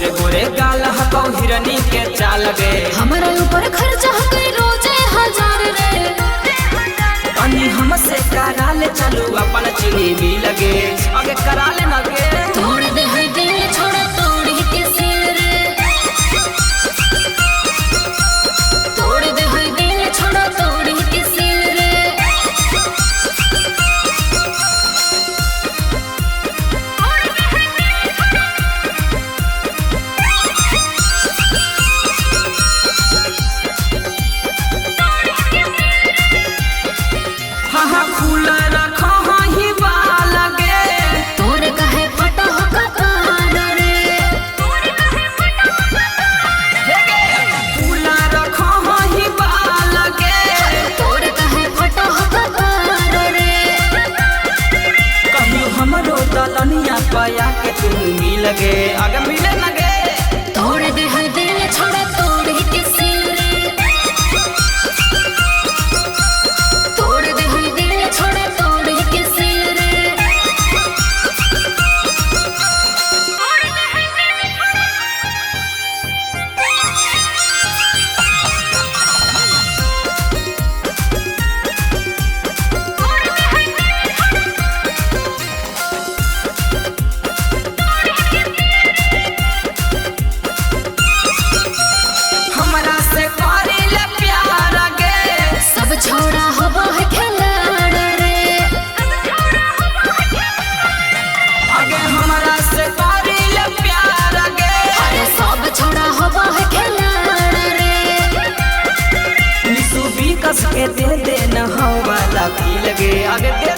गोरे गोरे गाल हकौ हिरनी के चाल गे। हमारा ऊपर खर्चा हकै रोजे 1000 रे। तनी हमसे कराले चलू अपन चीनी भी लगे आगे कराले न गे। तोड़ दे है दिल छोड़ा तोड़ के सिल रे। तोड़ दे है दिल छोड़ा तोड़ के सिल रे। हाँ खुला रखो ही बाल गे। तोड़ कहे फटा हो कपार रे। खुला रखो ही बाल गे। तोड़ कहे फटा हो कपार रे। कहियो हमरो दलनिया पाया के तुम मिल गे आगे मिले न गे। तोड़ दे है दिल छोड़ा तोड़ के सिल रे। तोड़ दे है दिल छोड़ा तोड़ के सिल रे। हमरा से करिले प्यार गे। सब छोड़ा हवा है खिलाड़ रे। आगे हमरा से करिले प्यार गे। अरे सब छोड़ा हवा है खिलाड़ रे। निसु भी कस के दे न हो वाला पी लगे आगे दे